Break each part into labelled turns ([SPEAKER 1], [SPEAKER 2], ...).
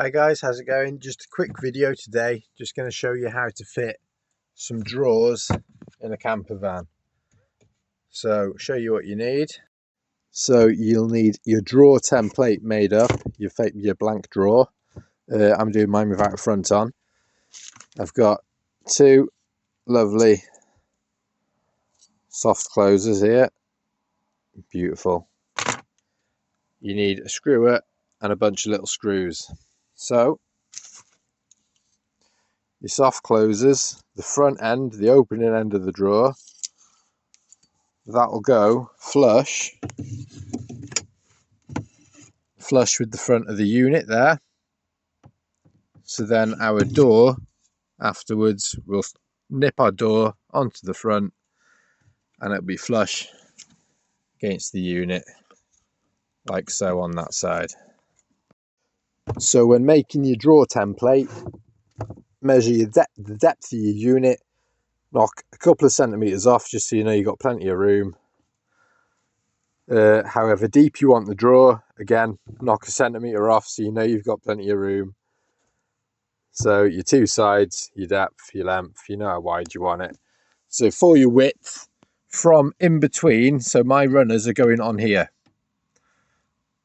[SPEAKER 1] Hi guys, how's it going? Just a quick video today, just going to show you how to fit some drawers in a camper van. So show you what you need. So you'll need your drawer template made up, your blank drawer. I'm doing mine without a front on. I've got two lovely soft closers here, beautiful. You need a screwer and a bunch of little screws. So your soft closers, the front end, the opening end of the drawer, that'll go flush with the front of the unit there. So then our door afterwards, we'll nip our door onto the front and it'll be flush against the unit like so on that side. So when making your drawer template, measure the depth of your unit, knock a couple of centimeters off just so you know you've got plenty of room. However deep you want the drawer, again, knock a centimeter off so you know you've got plenty of room. So your two sides, your depth, your length, you know how wide you want it. So for your width, from in between, so my runners are going on here.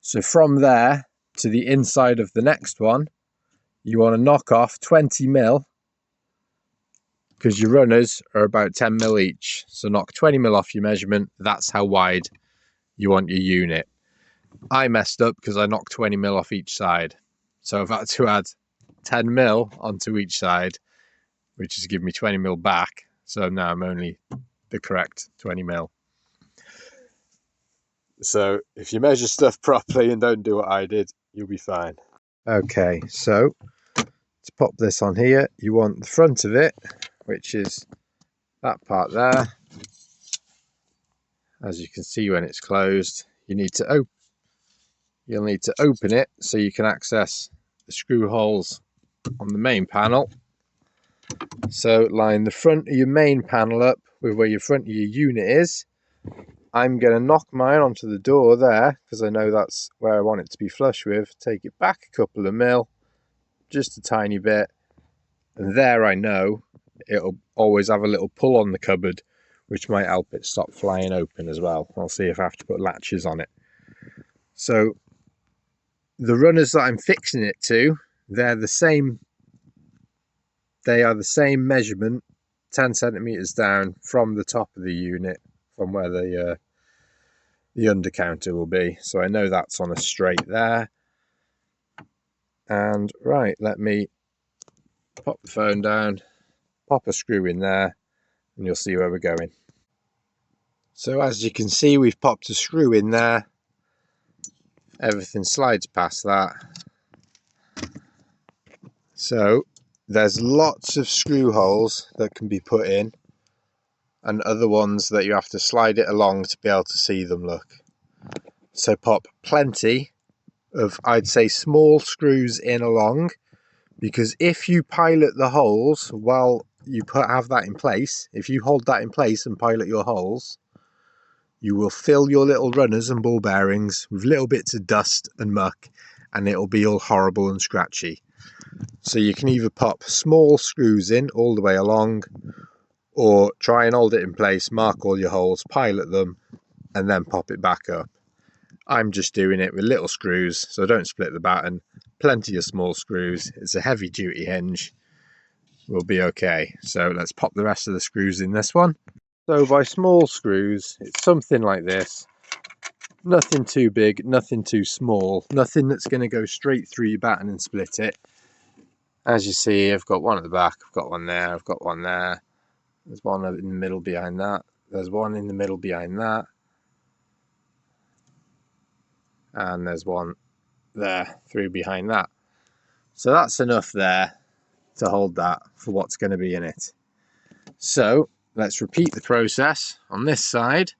[SPEAKER 1] So from there to the inside of the next one, you want to knock off 20 mil, because your runners are about 10 mil each. So knock 20 mil off your measurement. That's how wide you want your unit. I messed up because I knocked 20 mil off each side. So I've had to add 10 mil onto each side, which is giving me 20 mil back. So now I'm only the correct 20 mil. So if you measure stuff properly and don't do what I did, you'll be fine. Okay, so to pop this on here, you want the front of it, which is that part there. As you can see when it's closed, you'll need to open it so you can access the screw holes on the main panel. So line the front of your main panel up with where your front of your unit is. I'm going to knock mine onto the door there because I know that's where I want it to be flush with. Take it back a couple of mil, just a tiny bit, and there I know it'll always have a little pull on the cupboard, which might help it stop flying open as well. I'll see if I have to put latches on it. So the runners that I'm fixing it to, they are the same measurement, 10 centimeters down from the top of the unit, from where the under counter will be. So I know that's on a straight there. And right, let me pop the phone down, pop a screw in there, and you'll see where we're going. So as you can see, we've popped a screw in there. Everything slides past that. So there's lots of screw holes that can be put in, and other ones that you have to slide it along to be able to see them, look. So pop plenty of, I'd say, small screws in along, because if you pilot the holes while you have that in place, if you hold that in place and pilot your holes, you will fill your little runners and ball bearings with little bits of dust and muck, and it'll be all horrible and scratchy. So you can either pop small screws in all the way along, or try and hold it in place, mark all your holes, pilot them, and then pop it back up. I'm just doing it with little screws, so don't split the batten. Plenty of small screws. It's a heavy duty hinge. We'll be okay. So let's pop the rest of the screws in this one. So by small screws, it's something like this. Nothing too big, nothing too small, nothing that's going to go straight through your batten and split it. As you see, I've got one at the back, I've got one there, I've got one there. There's one in the middle behind that. There's one in the middle behind that. And there's one there through behind that. So that's enough there to hold that for what's going to be in it. So let's repeat the process on this side.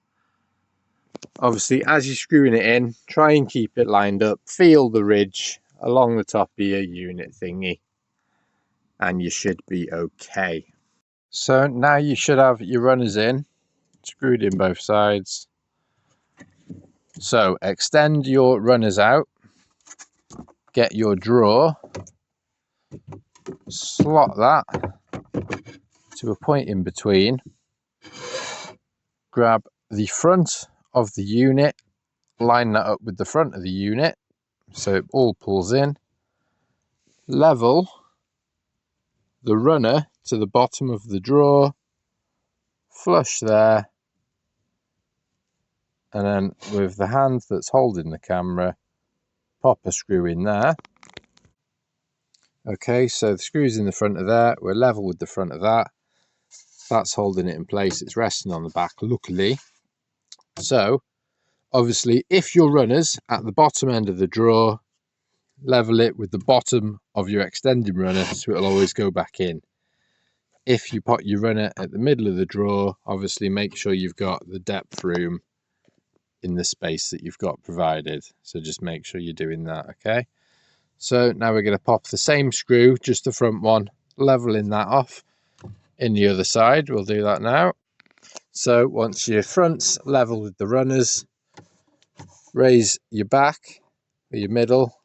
[SPEAKER 1] Obviously, as you're screwing it in, try and keep it lined up. Feel the ridge along the top of your unit thingy, and you should be okay. So now you should have your runners in, screwed in both sides. So extend your runners out, get your drawer slot that to a point in between, grab the front of the unit, line that up with the front of the unit so it all pulls in, level the runner to the bottom of the drawer, flush there, and then with the hand that's holding the camera, pop a screw in there. Okay, so the screw's in the front of there, we're level with the front of that, that's holding it in place, it's resting on the back luckily. So obviously if your runner's at the bottom end of the drawer, level it with the bottom of your extending runner so it'll always go back in. If you put your runner at the middle of the drawer, obviously make sure you've got the depth room in the space that you've got provided, so just make sure you're doing that. Okay, so now we're going to pop the same screw, just the front one, leveling that off in the other side. We'll do that now. So once your front's level with the runners, raise your back or your middle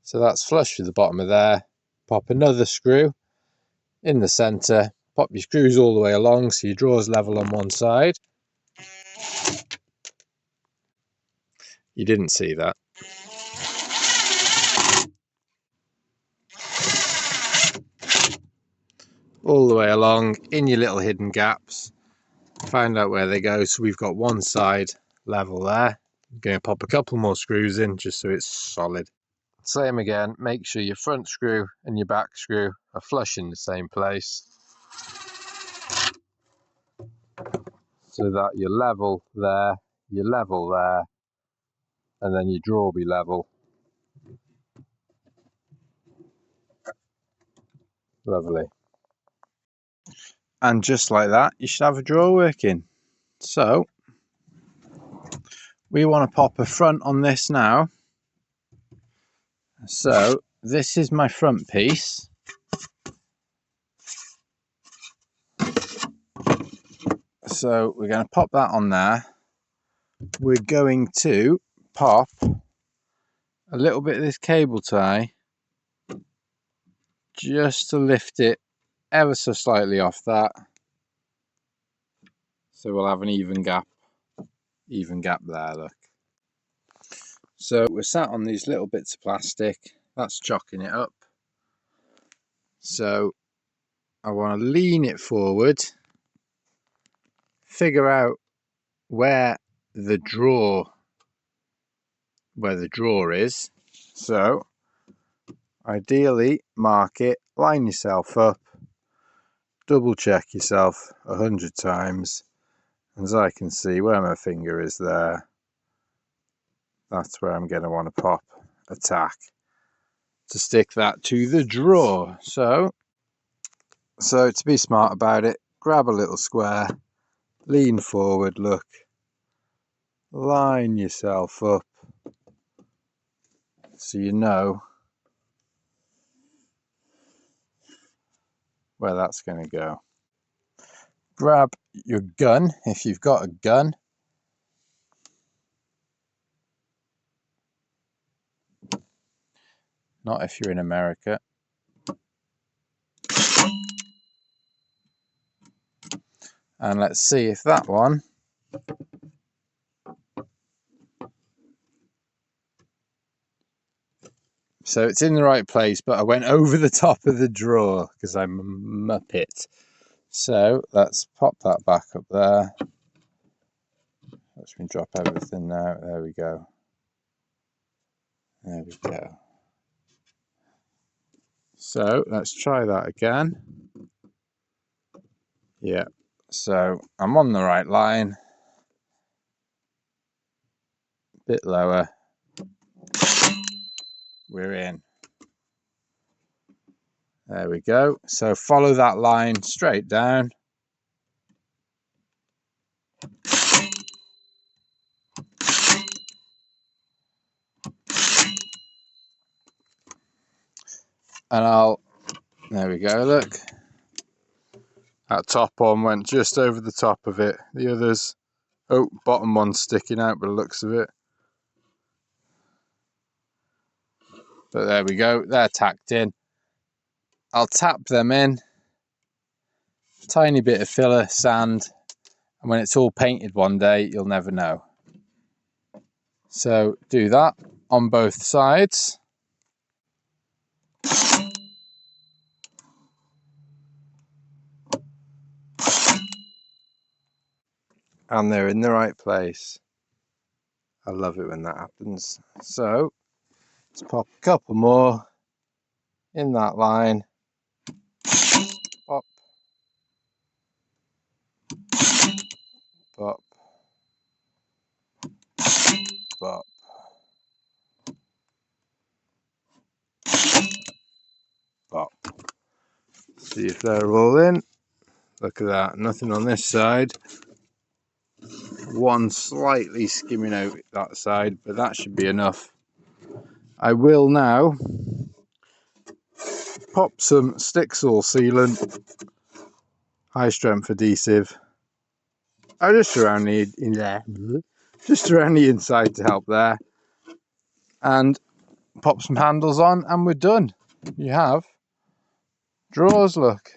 [SPEAKER 1] so that's flush with the bottom of there, pop another screw in the center, pop your screws all the way along so your drawer's level on one side. You didn't see that. All the way along in your little hidden gaps, find out where they go. So we've got one side level there. I'm going to pop a couple more screws in just so it's solid. Same again, make sure your front screw and your back screw are flush in the same place so that you're level there, you're level there, and then your drawer will be level. Lovely. And just like that, you should have a drawer working. So we want to pop a front on this now. So this is my front piece. So we're going to pop that on there. We're going to pop a little bit of this cable tie just to lift it ever so slightly off that. So we'll have an even gap there, look. So we're sat on these little bits of plastic. That's chocking it up. So I want to lean it forward, figure out where the drawer is. So ideally mark it, line yourself up, double check yourself 100 times. As I can see where my finger is there, that's where I'm going to want to pop a tack to stick that to the drawer. So to be smart about it, grab a little square, lean forward, look, line yourself up so you know where that's going to go. Grab your gun if you've got a gun. Not if you're in America. And let's see if that one so it's in the right place, but I went over the top of the drawer because I'm a muppet. So let's pop that back up there. Let's me drop everything now. There we go. There we go. So let's try that again. Yeah, so I'm on the right line. A bit lower. We're in. There we go. So follow that line straight down. And there we go, look. That top one went just over the top of it. The others, bottom one's sticking out by the looks of it. But there we go, they're tacked in. I'll tap them in, tiny bit of filler sand, and when it's all painted one day, you'll never know. So do that on both sides. And they're in the right place. I love it when that happens. So let's pop a couple more in that line. Pop. Pop. Pop. Pop. See if they're all in. Look at that, nothing on this side. One slightly skimming out that side, but that should be enough. I will now pop some Stixel sealant, high strength adhesive. Just around the in there, just around the inside to help there, and pop some handles on, and we're done. You have drawers. Look,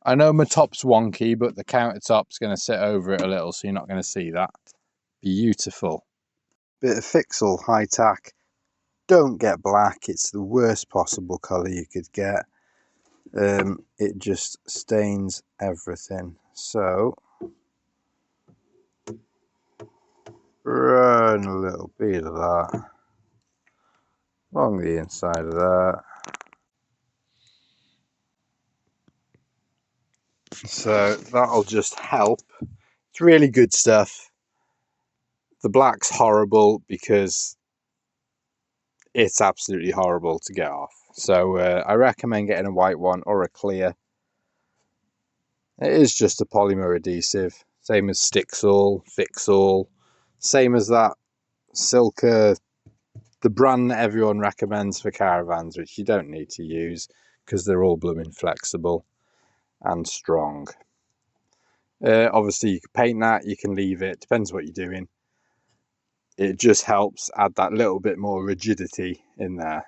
[SPEAKER 1] I know my top's wonky, but the countertop's going to sit over it a little, so you're not going to see that. Beautiful. Bit of Fixel high tack. Don't get black, it's the worst possible colour you could get. It just stains everything. So run a little bit of that along the inside of that. So that'll just help. It's really good stuff. The black's horrible because it's absolutely horrible to get off. So I recommend getting a white one or a clear. It is just a polymer adhesive, same as Stixel, Fixel, same as that Silka, the brand that everyone recommends for caravans, which you don't need to use because they're all blooming flexible and strong. Obviously you can paint that, you can leave it, depends what you're doing. It just helps add that little bit more rigidity in there.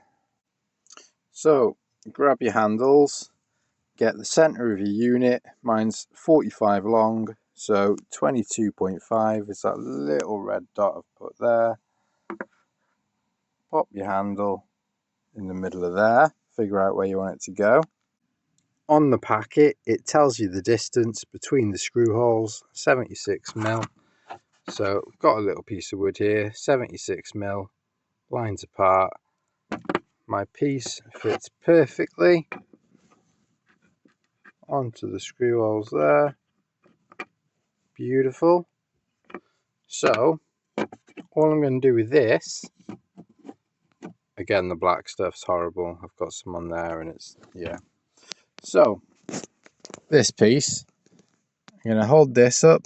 [SPEAKER 1] So grab your handles, get the center of your unit. Mine's 45 long, so 22.5 is that little red dot I've put there. Pop your handle in the middle of there, figure out where you want it to go. On the packet it tells you the distance between the screw holes, 76mm. So I've got a little piece of wood here, 76mm, lines apart. My piece fits perfectly onto the screw holes there. Beautiful. So all I'm going to do with this, again the black stuff's horrible, I've got some on there and it's, yeah. So this piece, I'm going to hold this up,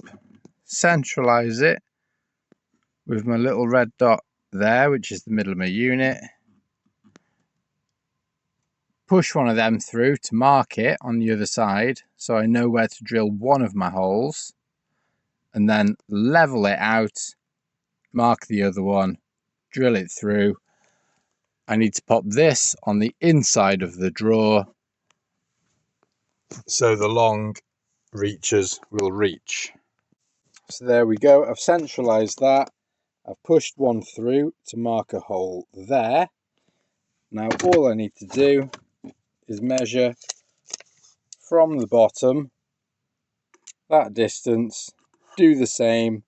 [SPEAKER 1] centralize it with my little red dot there, which is the middle of my unit. Push one of them through to mark it on the other side so I know where to drill one of my holes, and then level it out, mark the other one, drill it through. I need to pop this on the inside of the drawer so the long reaches will reach. So there we go, I've centralized that. I've pushed one through to mark a hole there. Now all I need to do is measure from the bottom that distance, do the same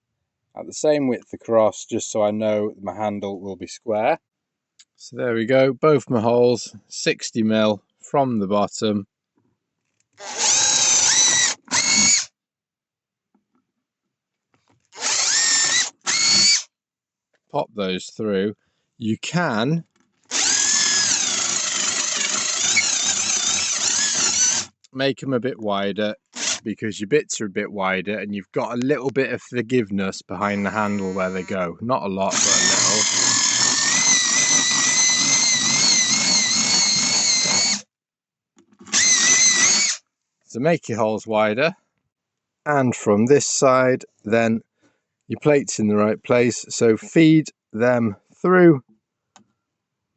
[SPEAKER 1] at the same width across, just so I know my handle will be square. So there we go, both my holes 60mm from the bottom. Pop those through. You can make them a bit wider because your bits are a bit wider and you've got a little bit of forgiveness behind the handle where they go. Not a lot, but a little. So make your holes wider. And from this side, then your plate's in the right place. So feed them through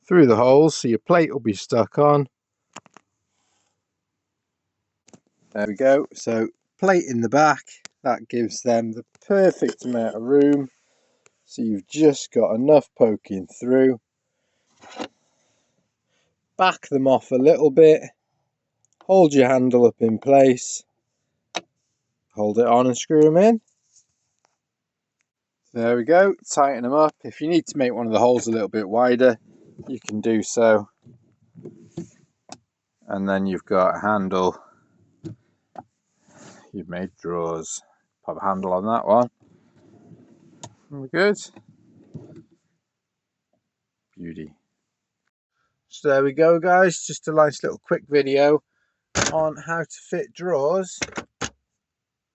[SPEAKER 1] through the holes so your plate will be stuck on. There we go. So plate in the back, that gives them the perfect amount of room. So you've just got enough poking through. Back them off a little bit. Hold your handle up in place. Hold it on and screw them in. There we go. Tighten them up. If you need to make one of the holes a little bit wider, you can do so. And then you've got a handle. You've made drawers. Pop a handle on that one. We're good. Beauty. So there we go, guys. Just a nice little quick video on how to fit drawers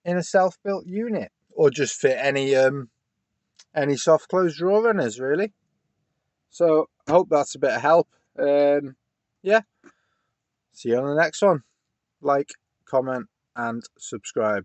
[SPEAKER 1] in a self-built unit, or just fit any soft close drawer runners, really. So I hope that's a bit of help. Yeah. See you on the next one. Like, comment, and subscribe.